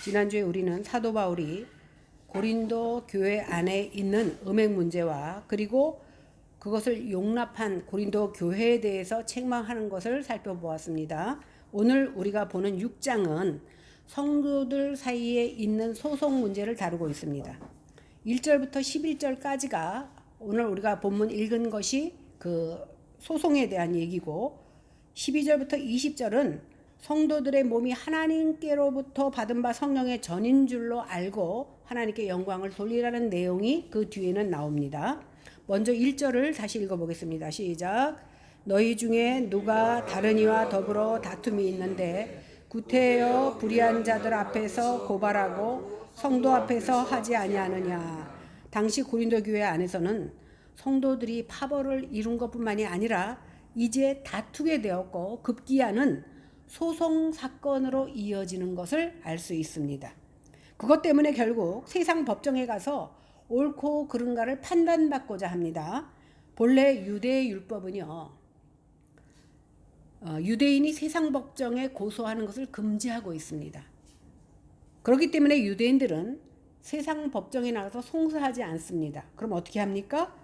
지난주에 우리는 사도 바울이 고린도 교회 안에 있는 음행 문제와 그리고 그것을 용납한 고린도 교회에 대해서 책망하는 것을 살펴보았습니다. 오늘 우리가 보는 6장은 성도들 사이에 있는 소송 문제를 다루고 있습니다. 1절부터 11절까지가 오늘 우리가 본문 읽은 것이 그 소송에 대한 얘기고, 12절부터 20절은 성도들의 몸이 하나님께로부터 받은 바 성령의 전인 줄로 알고 하나님께 영광을 돌리라는 내용이 그 뒤에는 나옵니다. 먼저 1절을 다시 읽어보겠습니다. 시작. 너희 중에 누가 다른 이와 더불어 다툼이 있는데 구태여 불의한 자들 앞에서 고발하고 성도 앞에서 하지 아니하느냐. 당시 고린도 교회 안에서는 성도들이 파벌을 이룬 것뿐만이 아니라 이제 다투게 되었고 급기야는 소송 사건으로 이어지는 것을 알 수 있습니다. 그것 때문에 결국 세상 법정에 가서 옳고 그른가를 판단받고자 합니다. 본래 유대 율법은요, 유대인이 세상 법정에 고소하는 것을 금지하고 있습니다. 그렇기 때문에 유대인들은 세상 법정에 나가서 송사하지 않습니다. 그럼 어떻게 합니까?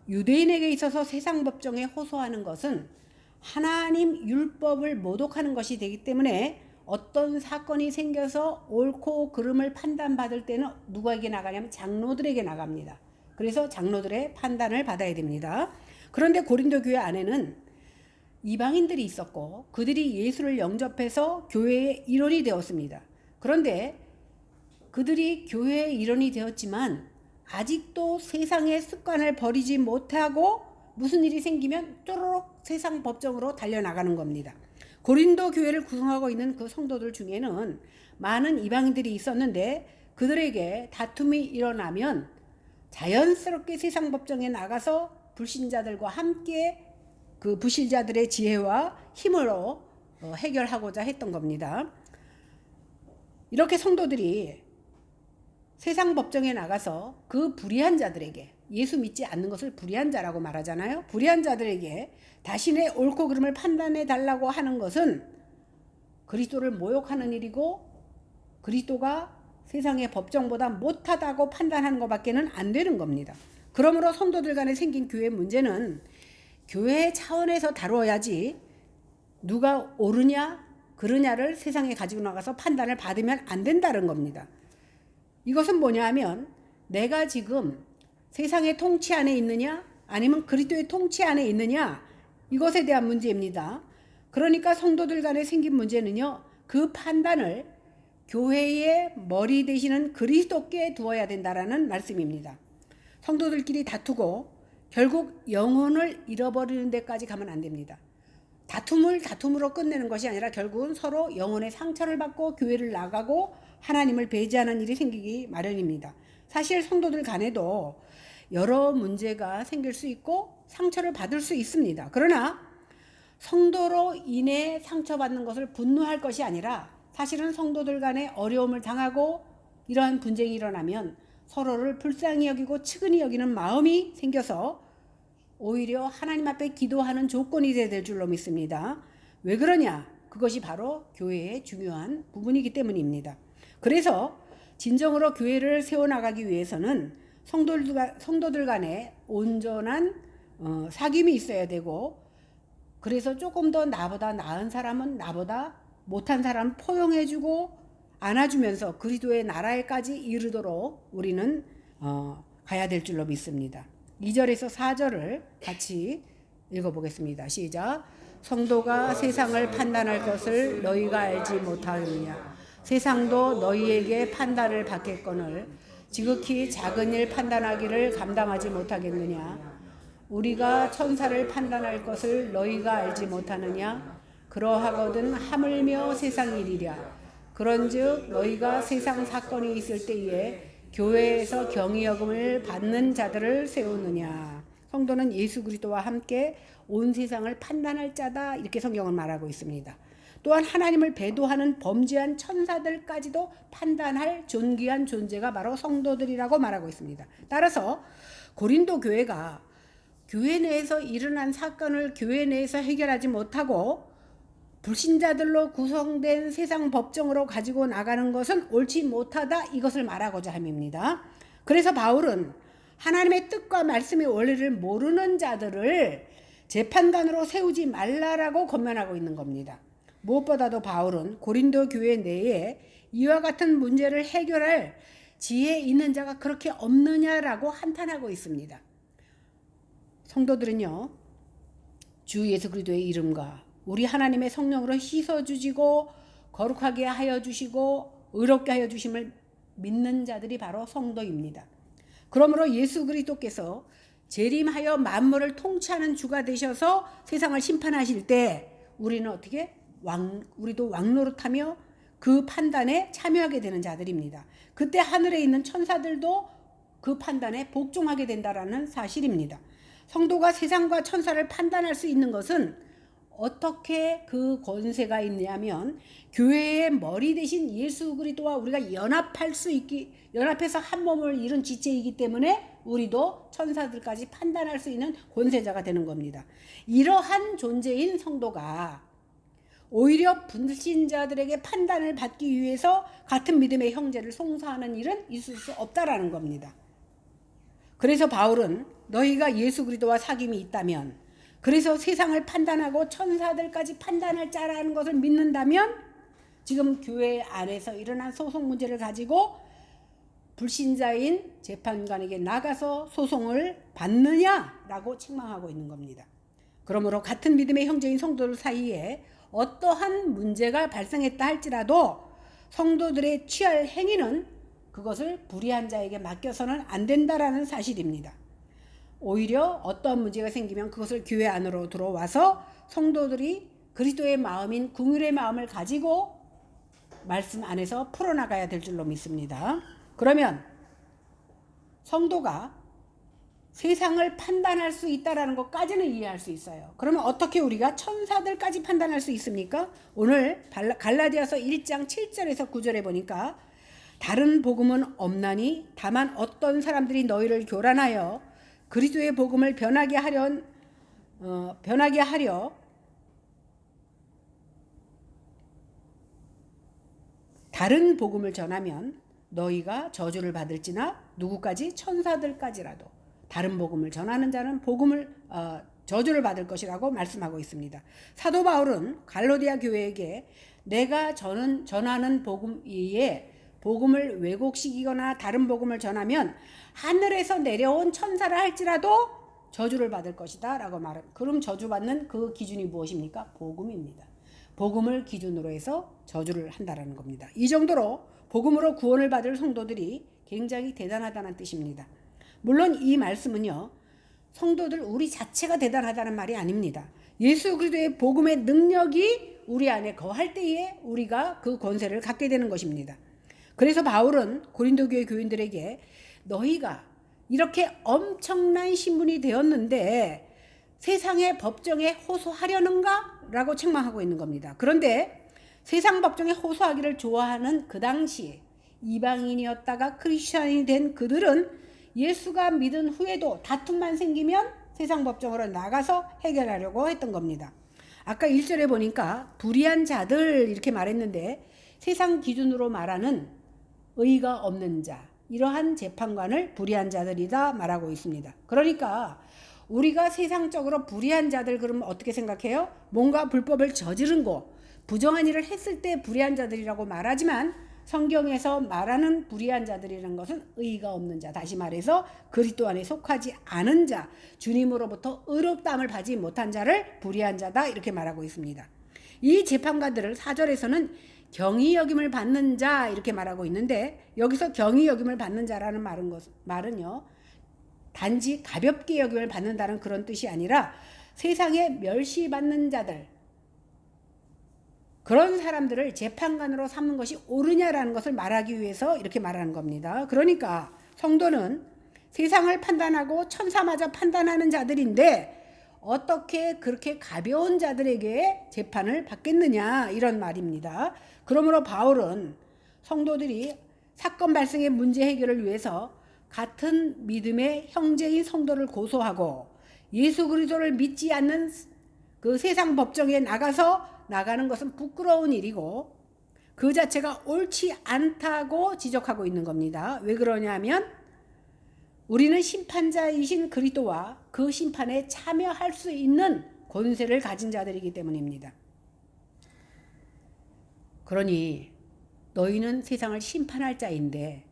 유대인에게 있어서 세상 법정에 호소하는 것은 하나님 율법을 모독하는 것이 되기 때문에 어떤 사건이 생겨서 옳고 그름을 판단받을 때는 누구에게 나가냐면 장로들에게 나갑니다. 그래서 장로들의 판단을 받아야 됩니다. 그런데 고린도 교회 안에는 이방인들이 있었고 그들이 예수를 영접해서 교회의 일원이 되었습니다. 그런데 그들이 교회의 일원이 되었지만 아직도 세상의 습관을 버리지 못하고 무슨 일이 생기면 쪼르륵 세상 법정으로 달려나가는 겁니다. 고린도 교회를 구성하고 있는 그 성도들 중에는 많은 이방인들이 있었는데 그들에게 다툼이 일어나면 자연스럽게 세상 법정에 나가서 불신자들과 함께 그 불신자들의 지혜와 힘으로 해결하고자 했던 겁니다. 이렇게 성도들이 세상 법정에 나가서 그 불의한 자들에게, 예수 믿지 않는 것을 불의한 자라고 말하잖아요. 불의한 자들에게 자신의 옳고 그름을 판단해 달라고 하는 것은 그리스도를 모욕하는 일이고 그리스도가 세상의 법정보다 못하다고 판단하는 것밖에는 안 되는 겁니다. 그러므로 성도들 간에 생긴 교회 문제는 교회 차원에서 다루어야지 누가 옳으냐 그르냐를 세상에 가지고 나가서 판단을 받으면 안 된다는 겁니다. 이것은 뭐냐 하면 내가 지금 세상의 통치 안에 있느냐 아니면 그리스도의 통치 안에 있느냐, 이것에 대한 문제입니다. 그러니까 성도들 간에 생긴 문제는요, 그 판단을 교회의 머리 되시는 그리스도께 두어야 된다라는 말씀입니다. 성도들끼리 다투고 결국 영혼을 잃어버리는 데까지 가면 안 됩니다. 다툼을 다툼으로 끝내는 것이 아니라 결국은 서로 영혼의 상처를 받고 교회를 나가고 하나님을 배제하는 일이 생기기 마련입니다. 사실 성도들 간에도 여러 문제가 생길 수 있고 상처를 받을 수 있습니다. 그러나 성도로 인해 상처받는 것을 분노할 것이 아니라 사실은 성도들 간에 어려움을 당하고 이러한 분쟁이 일어나면 서로를 불쌍히 여기고 측은히 여기는 마음이 생겨서 오히려 하나님 앞에 기도하는 조건이 될 줄로 믿습니다. 왜 그러냐? 그것이 바로 교회의 중요한 부분이기 때문입니다. 그래서 진정으로 교회를 세워나가기 위해서는 성도들 간에 온전한 사귐이 있어야 되고, 그래서 조금 더 나보다 나은 사람은 나보다 못한 사람은 포용해주고 안아주면서 그리스도의 나라에까지 이르도록 우리는 가야 될 줄로 믿습니다. 2절에서 4절을 같이 읽어보겠습니다. 시작. 성도가 세상을 판단할 것을 너희가 알지 못하느냐. 세상도 너희에게 판단을 받겠거늘 지극히 작은 일 판단하기를 감당하지 못하겠느냐. 우리가 천사를 판단할 것을 너희가 알지 못하느냐. 그러하거든 하물며 세상 일이랴. 그런즉 너희가 세상 사건이 있을 때에 교회에서 경위여금을 받는 자들을 세우느냐. 성도는 예수 그리스도와 함께 온 세상을 판단할 자다, 이렇게 성경은 말하고 있습니다. 또한 하나님을 배도하는 범죄한 천사들까지도 판단할 존귀한 존재가 바로 성도들이라고 말하고 있습니다. 따라서 고린도 교회가 교회 내에서 일어난 사건을 교회 내에서 해결하지 못하고 불신자들로 구성된 세상 법정으로 가지고 나가는 것은 옳지 못하다, 이것을 말하고자 함입니다. 그래서 바울은 하나님의 뜻과 말씀의 원리를 모르는 자들을 재판관으로 세우지 말라라고 권면하고 있는 겁니다. 무엇보다도 바울은 고린도 교회 내에 이와 같은 문제를 해결할 지혜 있는 자가 그렇게 없느냐라고 한탄하고 있습니다. 성도들은요, 주 예수 그리스도의 이름과 우리 하나님의 성령으로 씻어주시고 거룩하게 하여 주시고 의롭게 하여 주심을 믿는 자들이 바로 성도입니다. 그러므로 예수 그리스도께서 재림하여 만물을 통치하는 주가 되셔서 세상을 심판하실 때 우리는 어떻게? 우리도 왕노릇하며 그 판단에 참여하게 되는 자들입니다. 그때 하늘에 있는 천사들도 그 판단에 복종하게 된다라는 사실입니다. 성도가 세상과 천사를 판단할 수 있는 것은 어떻게 그 권세가 있냐면 교회의 머리 대신 예수 그리스도와 우리가 연합해서 한 몸을 이룬 지체이기 때문에 우리도 천사들까지 판단할 수 있는 권세자가 되는 겁니다. 이러한 존재인 성도가 오히려 불신자들에게 판단을 받기 위해서 같은 믿음의 형제를 송사하는 일은 있을 수 없다라는 겁니다. 그래서 바울은 너희가 예수 그리스도와 사귐이 있다면, 그래서 세상을 판단하고 천사들까지 판단할 자라는 것을 믿는다면 지금 교회 안에서 일어난 소송 문제를 가지고 불신자인 재판관에게 나가서 소송을 받느냐라고 책망하고 있는 겁니다. 그러므로 같은 믿음의 형제인 성도들 사이에 어떠한 문제가 발생했다 할지라도 성도들의 취할 행위는 그것을 불의한 자에게 맡겨서는 안 된다라는 사실입니다. 오히려 어떤 문제가 생기면 그것을 교회 안으로 들어와서 성도들이 그리스도의 마음인 긍휼의 마음을 가지고 말씀 안에서 풀어나가야 될 줄로 믿습니다. 그러면 성도가 세상을 판단할 수 있다는 것까지는 이해할 수 있어요. 그러면 어떻게 우리가 천사들까지 판단할 수 있습니까? 오늘 갈라디아서 1장 7절에서 9절에 보니까 다른 복음은 없나니 다만 어떤 사람들이 너희를 교란하여 그리스도의 복음을 변하게 하려 다른 복음을 전하면 너희가 저주를 받을지나 누구까지? 천사들까지라도 다른 복음을 전하는 자는 저주를 받을 것이라고 말씀하고 있습니다. 사도 바울은 갈라디아 교회에게 내가 전하는 복음 위에 복음을 왜곡시키거나 다른 복음을 전하면 하늘에서 내려온 천사를 할지라도 저주를 받을 것이다 라고 말합니다. 그럼 저주받는 그 기준이 무엇입니까? 복음입니다. 복음을 기준으로 해서 저주를 한다라는 겁니다. 이 정도로 복음으로 구원을 받을 성도들이 굉장히 대단하다는 뜻입니다. 물론 이 말씀은요, 성도들 우리 자체가 대단하다는 말이 아닙니다. 예수 그리스도의 복음의 능력이 우리 안에 거할 때에 우리가 그 권세를 갖게 되는 것입니다. 그래서 바울은 고린도 교회 교인들에게 너희가 이렇게 엄청난 신분이 되었는데 세상의 법정에 호소하려는가? 라고 책망하고 있는 겁니다. 그런데 세상 법정에 호소하기를 좋아하는 그 당시 이방인이었다가 크리스천이 된 그들은 예수가 믿은 후에도 다툼만 생기면 세상 법정으로 나가서 해결하려고 했던 겁니다. 아까 1절에 보니까 불의한 자들 이렇게 말했는데 세상 기준으로 말하는 의가 없는 자, 이러한 재판관을 불의한 자들이다 말하고 있습니다. 그러니까 우리가 세상적으로 불의한 자들 그러면 어떻게 생각해요? 뭔가 불법을 저지른 거, 부정한 일을 했을 때 불의한 자들이라고 말하지만 성경에서 말하는 불의한 자들이라는 것은 의가 없는 자, 다시 말해서 그리스도 안에 속하지 않은 자, 주님으로부터 의롭다함을 받지 못한 자를 불의한 자다 이렇게 말하고 있습니다. 이 재판관들을 4절에서는 경히 여김을 받는 자 이렇게 말하고 있는데 여기서 경히 여김을 받는 자라는 말은요, 단지 가볍게 여김을 받는다는 그런 뜻이 아니라 세상에 멸시받는 자들, 그런 사람들을 재판관으로 삼는 것이 옳으냐라는 것을 말하기 위해서 이렇게 말하는 겁니다. 그러니까 성도는 세상을 판단하고 천사마저 판단하는 자들인데 어떻게 그렇게 가벼운 자들에게 재판을 받겠느냐 이런 말입니다. 그러므로 바울은 성도들이 사건 발생의 문제 해결을 위해서 같은 믿음의 형제인 성도를 고소하고 예수 그리스도를 믿지 않는 그 세상 법정에 나가는 것은 부끄러운 일이고 그 자체가 옳지 않다고 지적하고 있는 겁니다. 왜 그러냐면 우리는 심판자이신 그리스도와 그 심판에 참여할 수 있는 권세를 가진 자들이기 때문입니다. 그러니 너희는 세상을 심판할 자인데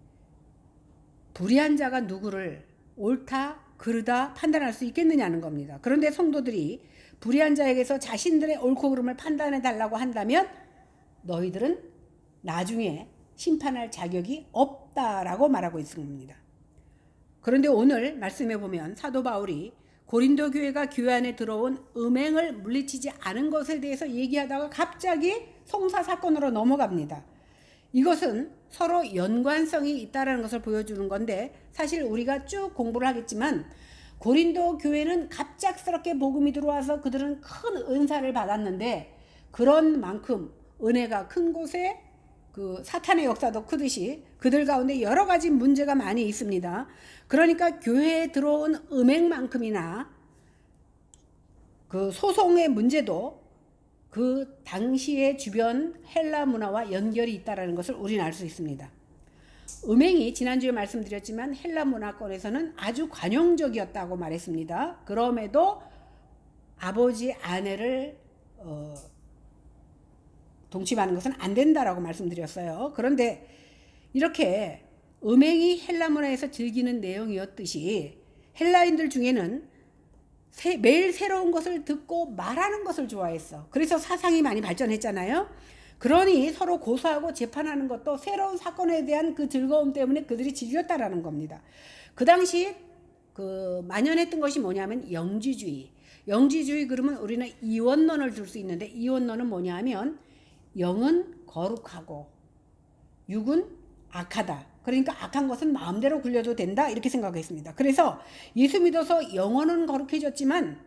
불의한 자가 누구를 옳다 그르다 판단할 수 있겠느냐는 겁니다. 그런데 성도들이 불의한 자에게서 자신들의 옳고 그름을 판단해 달라고 한다면 너희들은 나중에 심판할 자격이 없다라고 말하고 있습니다. 그런데 오늘 말씀해 보면 사도 바울이 고린도 교회가 교회 안에 들어온 음행을 물리치지 않은 것에 대해서 얘기하다가 갑자기 송사 사건으로 넘어갑니다. 이것은 서로 연관성이 있다는 것을 보여주는 건데 사실 우리가 쭉 공부를 하겠지만 고린도 교회는 갑작스럽게 복음이 들어와서 그들은 큰 은사를 받았는데 그런 만큼 은혜가 큰 곳에 그 사탄의 역사도 크듯이 그들 가운데 여러 가지 문제가 많이 있습니다. 그러니까 교회에 들어온 음행만큼이나 그 소송의 문제도 그 당시의 주변 헬라 문화와 연결이 있다는 것을 우리는 알 수 있습니다. 음행이 지난주에 말씀드렸지만 헬라 문화권에서는 아주 관용적이었다고 말했습니다. 그럼에도 아버지 아내를 동침하는 것은 안 된다라고 말씀드렸어요. 그런데 이렇게 음행이 헬라 문화에서 즐기는 내용이었듯이 헬라인들 중에는 매일 새로운 것을 듣고 말하는 것을 좋아했어. 그래서 사상이 많이 발전했잖아요. 그러니 서로 고소하고 재판하는 것도 새로운 사건에 대한 그 즐거움 때문에 그들이 즐겼다라는 겁니다. 그 당시 그 만연했던 것이 뭐냐면 영지주의. 영지주의 그러면 우리는 이원론을 들 수 있는데 이원론은 뭐냐면 영은 거룩하고 육은 악하다. 그러니까 악한 것은 마음대로 굴려도 된다 이렇게 생각했습니다. 그래서 예수 믿어서 영혼은 거룩해졌지만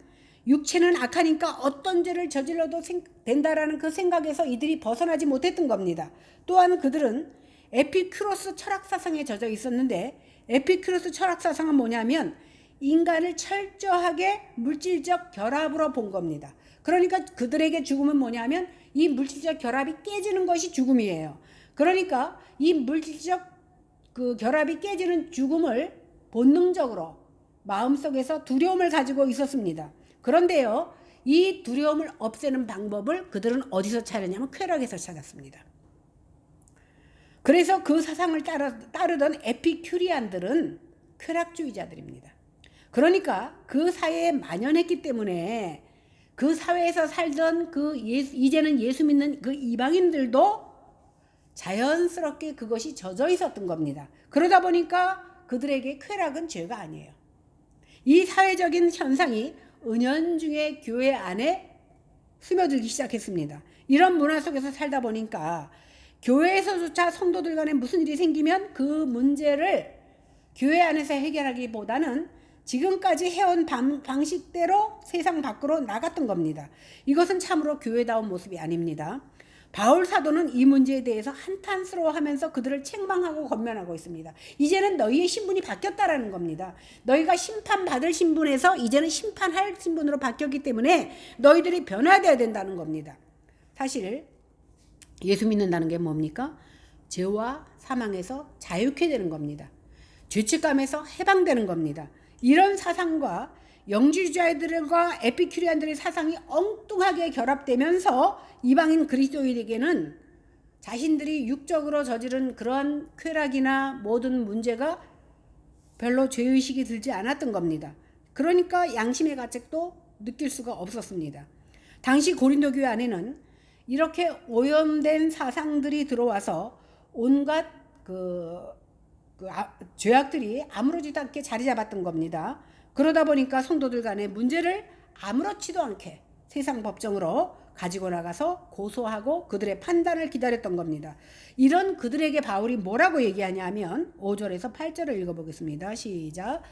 육체는 악하니까 어떤 죄를 저질러도 된다라는 그 생각에서 이들이 벗어나지 못했던 겁니다. 또한 그들은 에피큐로스 철학사상에 젖어 있었는데 에피큐로스 철학사상은 뭐냐면 인간을 철저하게 물질적 결합으로 본 겁니다. 그러니까 그들에게 죽음은 뭐냐면 이 물질적 결합이 깨지는 것이 죽음이에요. 그러니까 이 물질적 그 결합이 깨지는 죽음을 본능적으로 마음속에서 두려움을 가지고 있었습니다. 그런데요, 이 두려움을 없애는 방법을 그들은 어디서 찾았냐면 쾌락에서 찾았습니다. 그래서 그 사상을 따르던 에피큐리안들은 쾌락주의자들입니다. 그러니까 그 사회에 만연했기 때문에 그 사회에서 살던 이제는 예수 믿는 그 이방인들도 자연스럽게 그것이 젖어 있었던 겁니다. 그러다 보니까 그들에게 쾌락은 죄가 아니에요. 이 사회적인 현상이 은연중에 교회 안에 스며들기 시작했습니다. 이런 문화 속에서 살다 보니까 교회에서조차 성도들 간에 무슨 일이 생기면 그 문제를 교회 안에서 해결하기보다는 지금까지 해온 방식대로 세상 밖으로 나갔던 겁니다. 이것은 참으로 교회다운 모습이 아닙니다. 바울 사도는 이 문제에 대해서 한탄스러워하면서 그들을 책망하고 권면하고 있습니다. 이제는 너희의 신분이 바뀌었다라는 겁니다. 너희가 심판받을 신분에서 이제는 심판할 신분으로 바뀌었기 때문에 너희들이 변화되어야 된다는 겁니다. 사실 예수 믿는다는 게 뭡니까? 죄와 사망에서 자유케 되는 겁니다. 죄책감에서 해방되는 겁니다. 이런 사상과 영지주의자들과 에피큐리안들의 사상이 엉뚱하게 결합되면서 이방인 그리스도인에게는 자신들이 육적으로 저지른 그런 쾌락이나 모든 문제가 별로 죄의식이 들지 않았던 겁니다. 그러니까 양심의 가책도 느낄 수가 없었습니다. 당시 고린도 교회 안에는 이렇게 오염된 사상들이 들어와서 온갖 죄악들이 아무렇지도 않게 자리 잡았던 겁니다. 그러다 보니까 성도들 간의 문제를 아무렇지도 않게 세상 법정으로 가지고 나가서 고소하고 그들의 판단을 기다렸던 겁니다. 이런 그들에게 바울이 뭐라고 얘기하냐 하면 5절에서 8절을 읽어보겠습니다. 시작.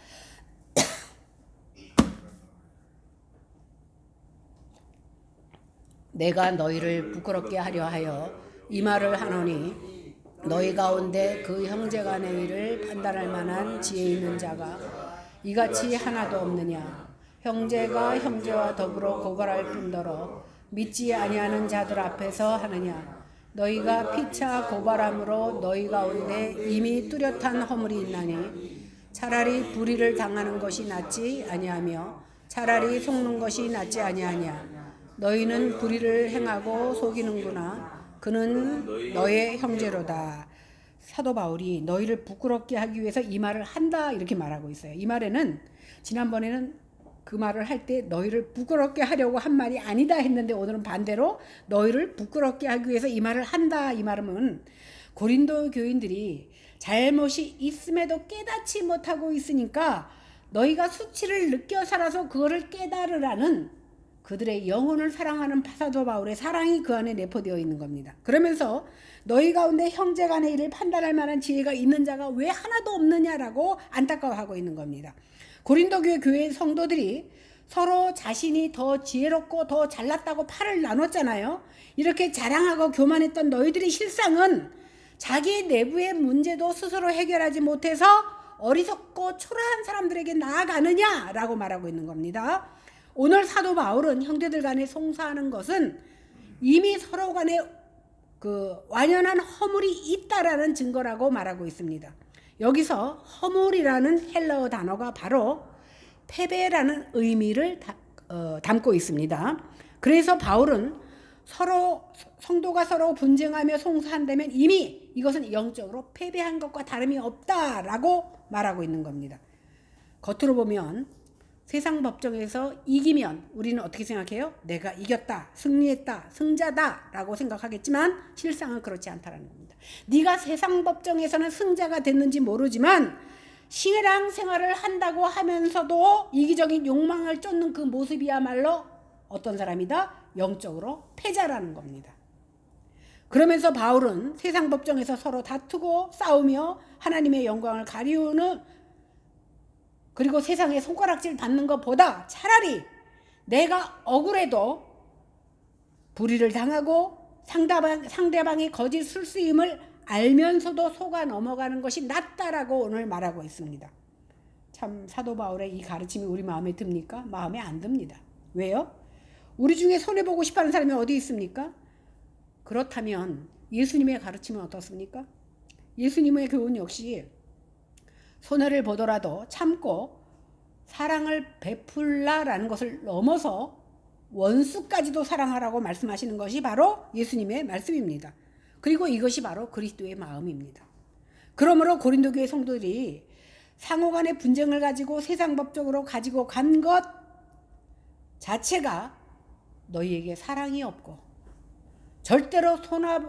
내가 너희를 부끄럽게 하려 하여 이 말을 하노니 너희 가운데 그 형제간의 일을 판단할 만한 지혜 있는 자가 이같이 하나도 없느냐. 형제가 형제와 더불어 고발할 뿐더러 믿지 아니하는 자들 앞에서 하느냐. 너희가 피차 고발함으로 너희 가운데 이미 뚜렷한 허물이 있나니 차라리 불의를 당하는 것이 낫지 아니하며 차라리 속는 것이 낫지 아니하냐. 너희는 불의를 행하고 속이는구나. 그는 너의 형제로다. 사도 바울이 너희를 부끄럽게 하기 위해서 이 말을 한다 이렇게 말하고 있어요. 이 말에는 지난번에는 그 말을 할 때 너희를 부끄럽게 하려고 한 말이 아니다 했는데 오늘은 반대로 너희를 부끄럽게 하기 위해서 이 말을 한다. 이 말은 고린도 교인들이 잘못이 있음에도 깨닫지 못하고 있으니까 너희가 수치를 느껴 살아서 그거를 깨달으라는 그들의 영혼을 사랑하는 사도 바울의 사랑이 그 안에 내포되어 있는 겁니다. 그러면서 너희 가운데 형제 간의 일을 판단할 만한 지혜가 있는 자가 왜 하나도 없느냐라고 안타까워하고 있는 겁니다. 고린도 교회 성도들이 서로 자신이 더 지혜롭고 더 잘났다고 팔을 나눴잖아요. 이렇게 자랑하고 교만했던 너희들의 실상은 자기 내부의 문제도 스스로 해결하지 못해서 어리석고 초라한 사람들에게 나아가느냐라고 말하고 있는 겁니다. 오늘 사도 바울은 형제들 간에 송사하는 것은 이미 서로 간에 그 완연한 허물이 있다라는 증거라고 말하고 있습니다. 여기서 허물이라는 헬라어 단어가 바로 패배라는 의미를 담고 있습니다. 그래서 바울은 성도가 서로 분쟁하며 송사한다면 이미 이것은 영적으로 패배한 것과 다름이 없다라고 말하고 있는 겁니다. 겉으로 보면 세상 법정에서 이기면 우리는 어떻게 생각해요? 내가 이겼다, 승리했다, 승자다 라고 생각하겠지만 실상은 그렇지 않다는 겁니다. 네가 세상 법정에서는 승자가 됐는지 모르지만 신앙 생활을 한다고 하면서도 이기적인 욕망을 쫓는 그 모습이야말로 어떤 사람이다? 영적으로 패자라는 겁니다. 그러면서 바울은 세상 법정에서 서로 다투고 싸우며 하나님의 영광을 가리우는 그리고 세상에 손가락질 받는 것보다 차라리 내가 억울해도 불의를 당하고 상대방의 거짓 술수임을 알면서도 속아 넘어가는 것이 낫다라고 오늘 말하고 있습니다. 참 사도 바울의 이 가르침이 우리 마음에 듭니까? 마음에 안 듭니다. 왜요? 우리 중에 손해보고 싶어하는 사람이 어디 있습니까? 그렇다면 예수님의 가르침은 어떻습니까? 예수님의 교훈 역시 손해를 보더라도 참고 사랑을 베풀라라는 것을 넘어서 원수까지도 사랑하라고 말씀하시는 것이 바로 예수님의 말씀입니다. 그리고 이것이 바로 그리스도의 마음입니다. 그러므로 고린도 교회 성도들이 상호 간의 분쟁을 가지고 세상 법적으로 가지고 간 것 자체가 너희에게 사랑이 없고 절대로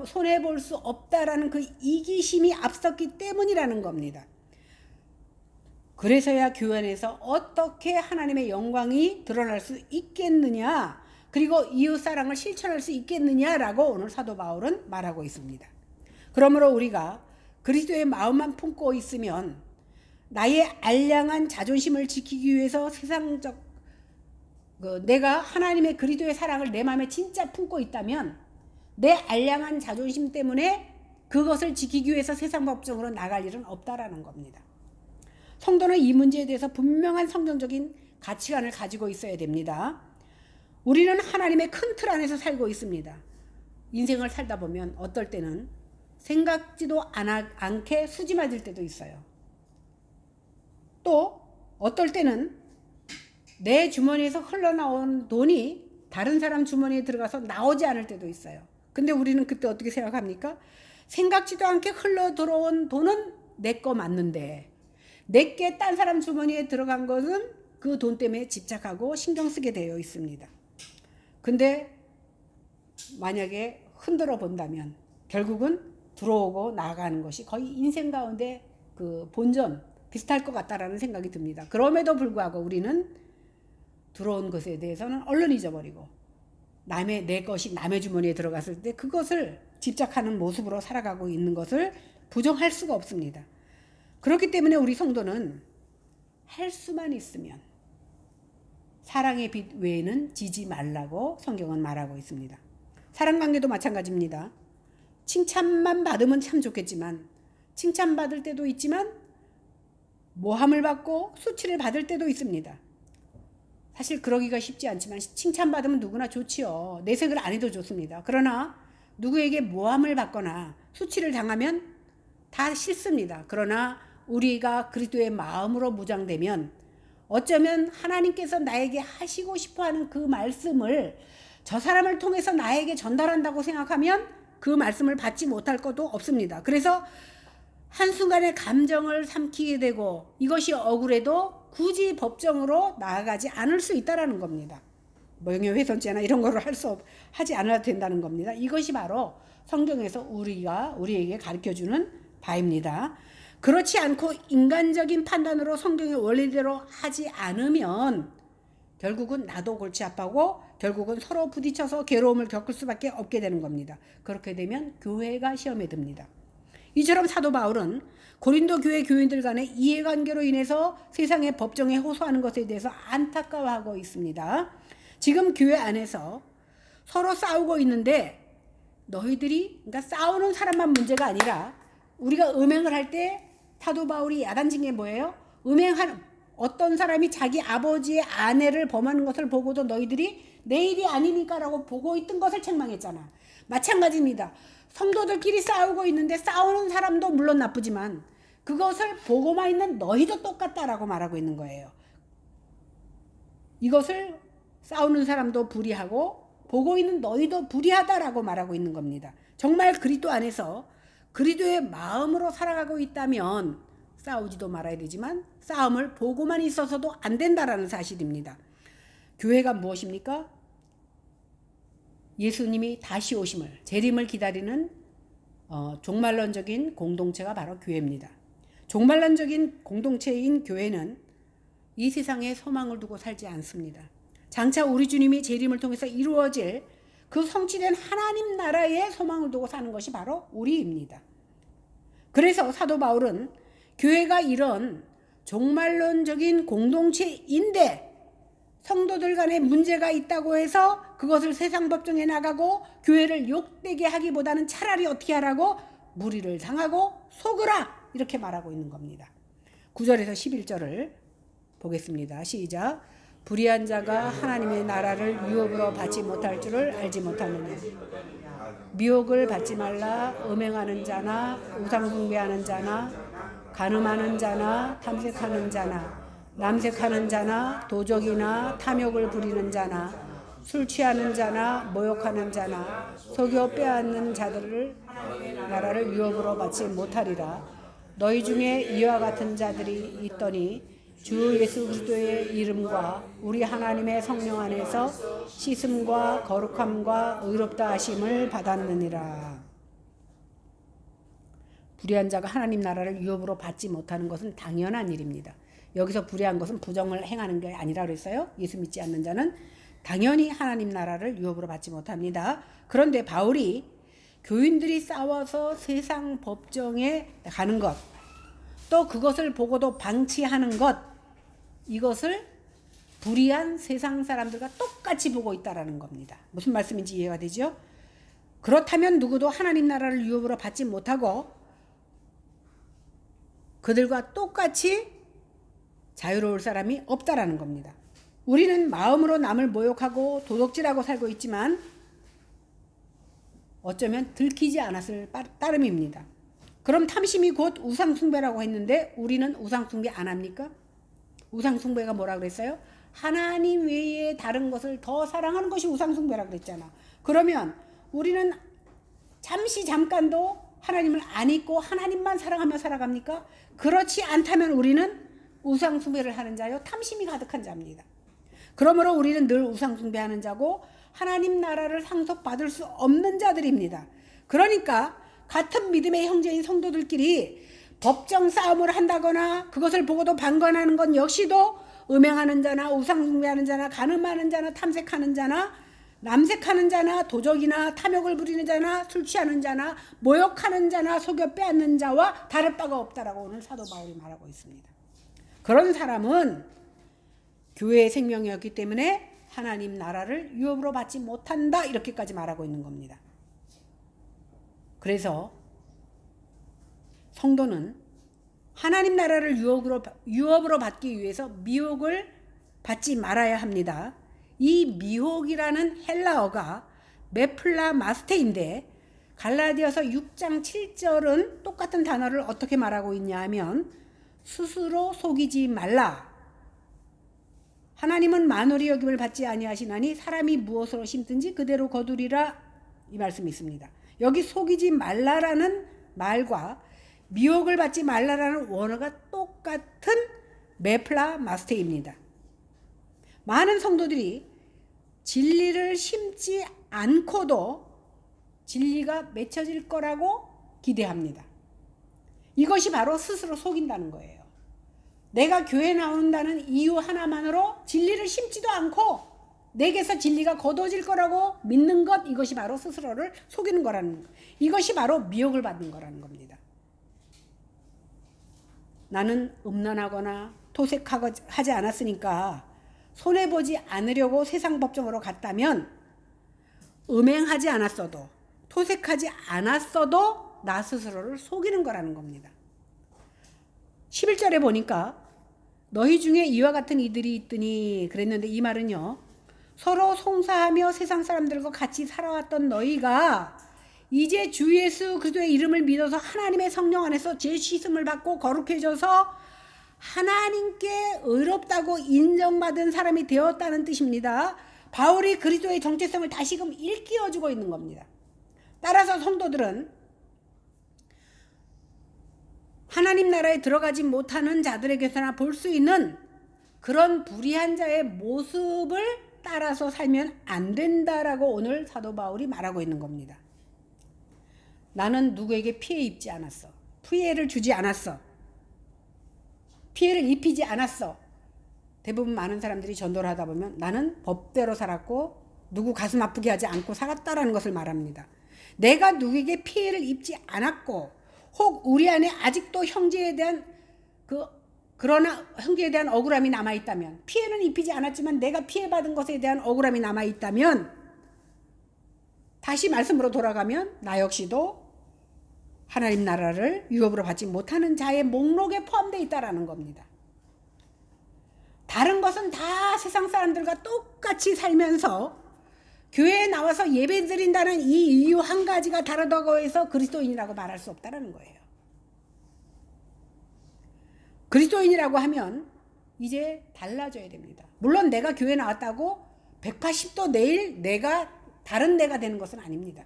손해볼 수 없다라는 그 이기심이 앞섰기 때문이라는 겁니다. 그래서야 교회 안에서 어떻게 하나님의 영광이 드러날 수 있겠느냐, 그리고 이웃사랑을 실천할 수 있겠느냐라고 오늘 사도 바울은 말하고 있습니다. 그러므로 우리가 그리스도의 마음만 품고 있으면 나의 알량한 자존심을 지키기 위해서 세상적 내가 하나님의 그리스도의 사랑을 내 마음에 진짜 품고 있다면 내 알량한 자존심 때문에 그것을 지키기 위해서 세상 법정으로 나갈 일은 없다라는 겁니다. 성도는 이 문제에 대해서 분명한 성경적인 가치관을 가지고 있어야 됩니다. 우리는 하나님의 큰 틀 안에서 살고 있습니다. 인생을 살다 보면 어떨 때는 생각지도 않게 수지 맞을 때도 있어요. 또 어떨 때는 내 주머니에서 흘러나온 돈이 다른 사람 주머니에 들어가서 나오지 않을 때도 있어요. 근데 우리는 그때 어떻게 생각합니까? 생각지도 않게 흘러 들어온 돈은 내 거 맞는데 내게 딴 사람 주머니에 들어간 것은 그 돈 때문에 집착하고 신경 쓰게 되어 있습니다. 근데 만약에 흔들어 본다면 결국은 들어오고 나가는 것이 거의 인생 가운데 그 본전 비슷할 것 같다라는 생각이 듭니다. 그럼에도 불구하고 우리는 들어온 것에 대해서는 얼른 잊어버리고 내 것이 남의 주머니에 들어갔을 때 그것을 집착하는 모습으로 살아가고 있는 것을 부정할 수가 없습니다. 그렇기 때문에 우리 성도는 할 수만 있으면 사랑의 빛 외에는 지지 말라고 성경은 말하고 있습니다. 사랑관계도 마찬가지입니다. 칭찬만 받으면 참 좋겠지만 칭찬받을 때도 있지만 모함을 받고 수치를 받을 때도 있습니다. 사실 그러기가 쉽지 않지만 칭찬받으면 누구나 좋지요. 내색을 안 해도 좋습니다. 그러나 누구에게 모함을 받거나 수치를 당하면 다 싫습니다. 그러나 우리가 그리스도의 마음으로 무장되면 어쩌면 하나님께서 나에게 하시고 싶어하는 그 말씀을 저 사람을 통해서 나에게 전달한다고 생각하면 그 말씀을 받지 못할 것도 없습니다. 그래서 한순간의 감정을 삼키게 되고 이것이 억울해도 굳이 법정으로 나아가지 않을 수 있다라는 겁니다. 명예훼손죄나 이런 거를 하지 않아도 된다는 겁니다. 이것이 바로 성경에서 우리에게 가르쳐주는 바입니다. 그렇지 않고 인간적인 판단으로 성경의 원리대로 하지 않으면 결국은 나도 골치 아파하고 결국은 서로 부딪혀서 괴로움을 겪을 수밖에 없게 되는 겁니다. 그렇게 되면 교회가 시험에 듭니다. 이처럼 사도 바울은 고린도 교회 교인들 간의 이해관계로 인해서 세상의 법정에 호소하는 것에 대해서 안타까워하고 있습니다. 지금 교회 안에서 서로 싸우고 있는데 너희들이, 그러니까 싸우는 사람만 문제가 아니라 우리가 음행을 할 때 사도 바울이 야단친 게 뭐예요? 어떤 사람이 자기 아버지의 아내를 범하는 것을 보고도 너희들이 내 일이 아니니까라고 보고 있던 것을 책망했잖아. 마찬가지입니다. 성도들끼리 싸우고 있는데 싸우는 사람도 물론 나쁘지만 그것을 보고만 있는 너희도 똑같다라고 말하고 있는 거예요. 이것을 싸우는 사람도 불의하고 보고 있는 너희도 불의하다라고 말하고 있는 겁니다. 정말 그리스도 안에서 그리스도의 마음으로 살아가고 있다면 싸우지도 말아야 되지만 싸움을 보고만 있어서도 안 된다라는 사실입니다. 교회가 무엇입니까? 예수님이 다시 오심을, 재림을 기다리는 종말론적인 공동체가 바로 교회입니다. 종말론적인 공동체인 교회는 이 세상에 소망을 두고 살지 않습니다. 장차 우리 주님이 재림을 통해서 이루어질 그 성취된 하나님 나라의 소망을 두고 사는 것이 바로 우리입니다. 그래서 사도 바울은 교회가 이런 종말론적인 공동체인데 성도들 간에 문제가 있다고 해서 그것을 세상 법정에 나가고 교회를 욕되게 하기보다는 차라리 어떻게 하라고? 무리를 당하고 속으라, 이렇게 말하고 있는 겁니다. 9절에서 11절을 보겠습니다. 시작. 불의한 자가 하나님의 나라를 유업으로 받지 못할 줄을 알지 못하느냐. 미혹을 받지 말라. 음행하는 자나 우상숭배하는 자나 간음하는 자나 탐색하는 자나 남색하는 자나 도적이나 탐욕을 부리는 자나 술 취하는 자나 모욕하는 자나 속여 빼앗는 자들을 나라를 유업으로 받지 못하리라. 너희 중에 이와 같은 자들이 있더니 주 예수 그리스도의 이름과 우리 하나님의 성령 안에서 씻음과 거룩함과 의롭다 하심을 받았느니라. 불의한 자가 하나님 나라를 유업으로 받지 못하는 것은 당연한 일입니다. 여기서 불의한 것은 부정을 행하는 게 아니라 그랬어요. 예수 믿지 않는 자는 당연히 하나님 나라를 유업으로 받지 못합니다. 그런데 바울이 교인들이 싸워서 세상 법정에 가는 것, 또 그것을 보고도 방치하는 것, 이것을 불의한 세상 사람들과 똑같이 보고 있다라는 겁니다. 무슨 말씀인지 이해가 되죠? 그렇다면 누구도 하나님 나라를 유업으로 받지 못하고 그들과 똑같이 자유로울 사람이 없다라는 겁니다. 우리는 마음으로 남을 모욕하고 도둑질하고 살고 있지만 어쩌면 들키지 않았을 따름입니다. 그럼 탐심이 곧 우상숭배라고 했는데 우리는 우상숭배 안 합니까? 우상숭배가 뭐라 그랬어요? 하나님 외에 다른 것을 더 사랑하는 것이 우상숭배라고 그랬잖아. 그러면 우리는 잠깐도 하나님을 안 잊고 하나님만 사랑하며 살아갑니까? 그렇지 않다면 우리는 우상숭배를 하는 자요, 탐심이 가득한 자입니다. 그러므로 우리는 늘 우상숭배하는 자고 하나님 나라를 상속받을 수 없는 자들입니다. 그러니까 같은 믿음의 형제인 성도들끼리 법정 싸움을 한다거나 그것을 보고도 방관하는 건 역시도 음행하는 자나 우상숭배하는 자나 간음하는 자나 탐색하는 자나 남색하는 자나 도적이나 탐욕을 부리는 자나 술 취하는 자나 모욕하는 자나 속여 빼앗는 자와 다를 바가 없다라고 오늘 사도 바울이 말하고 있습니다. 그런 사람은 교회의 생명이었기 때문에 하나님 나라를 유업으로 받지 못한다, 이렇게까지 말하고 있는 겁니다. 그래서 성도는 하나님 나라를 유업으로 받기 위해서 미혹을 받지 말아야 합니다. 이 미혹이라는 헬라어가 메플라마스테인데 갈라디아서 6장 7절은 똑같은 단어를 어떻게 말하고 있냐 하면 스스로 속이지 말라. 하나님은 만홀의 여김을 받지 아니하시나니 사람이 무엇으로 심든지 그대로 거두리라, 이 말씀이 있습니다. 여기 속이지 말라라는 말과 미혹을 받지 말라라는 원어가 똑같은 메플라마스테입니다. 많은 성도들이 진리를 심지 않고도 진리가 맺혀질 거라고 기대합니다. 이것이 바로 스스로 속인다는 거예요. 내가 교회 나온다는 이유 하나만으로 진리를 심지도 않고 내게서 진리가 거둬질 거라고 믿는 것, 이것이 바로 스스로를 속이는 거라는 것. 이것이 바로 미혹을 받는 거라는 겁니다. 나는 음란하거나 토색하지 않았으니까 손해보지 않으려고 세상 법정으로 갔다면 음행하지 않았어도 토색하지 않았어도 나 스스로를 속이는 거라는 겁니다. 11절에 보니까 너희 중에 이와 같은 이들이 있더니 그랬는데, 이 말은요, 서로 송사하며 세상 사람들과 같이 살아왔던 너희가 이제 주 예수 그리스도의 이름을 믿어서 하나님의 성령 안에서 죄 씻음을 받고 거룩해져서 하나님께 의롭다고 인정받은 사람이 되었다는 뜻입니다. 바울이 그리스도의 정체성을 다시금 일깨워주고 있는 겁니다. 따라서 성도들은 하나님 나라에 들어가지 못하는 자들에게서나 볼 수 있는 그런 불의한 자의 모습을 따라서 살면 안 된다라고 오늘 사도 바울이 말하고 있는 겁니다. 나는 누구에게 피해 입지 않았어. 피해를 주지 않았어. 피해를 입히지 않았어. 대부분 많은 사람들이 전도를 하다 보면 나는 법대로 살았고 누구 가슴 아프게 하지 않고 살았다라는 것을 말합니다. 내가 누구에게 피해를 입지 않았고, 혹 우리 안에 아직도 형제에 대한 그러나 형제에 대한 억울함이 남아있다면, 피해는 입히지 않았지만 내가 피해받은 것에 대한 억울함이 남아있다면, 다시 말씀으로 돌아가면 나 역시도 하나님 나라를 유업으로 받지 못하는 자의 목록에 포함되어 있다라는 겁니다. 다른 것은 다 세상 사람들과 똑같이 살면서 교회에 나와서 예배 드린다는 이 이유 한 가지가 다르다고 해서 그리스도인이라고 말할 수 없다는 거예요. 그리스도인이라고 하면 이제 달라져야 됩니다. 물론 내가 교회 나왔다고 180도 내일 내가 다른 내가 되는 것은 아닙니다.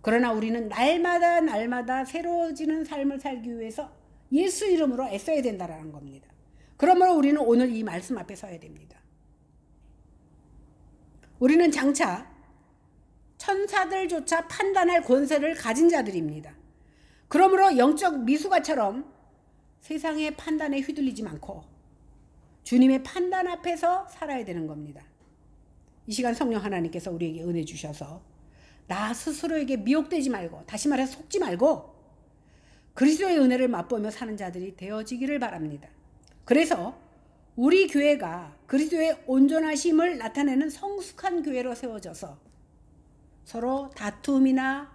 그러나 우리는 날마다 새로워지는 삶을 살기 위해서 예수 이름으로 애써야 된다는 겁니다. 그러므로 우리는 오늘 이 말씀 앞에 서야 됩니다. 우리는 장차 천사들조차 판단할 권세를 가진 자들입니다. 그러므로 영적 미숙아처럼 세상의 판단에 휘둘리지 않고 주님의 판단 앞에서 살아야 되는 겁니다. 이 시간 성령 하나님께서 우리에게 은혜 주셔서 나 스스로에게 미혹되지 말고, 다시 말해서 속지 말고 그리스도의 은혜를 맛보며 사는 자들이 되어지기를 바랍니다. 그래서 우리 교회가 그리스도의 온전하심을 나타내는 성숙한 교회로 세워져서 서로 다툼이나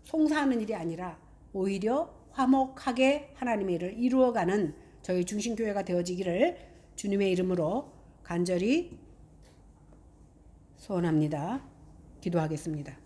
송사하는 일이 아니라 오히려 화목하게 하나님의 일을 이루어가는 저희 중심교회가 되어지기를 주님의 이름으로 간절히 소원합니다. 기도하겠습니다.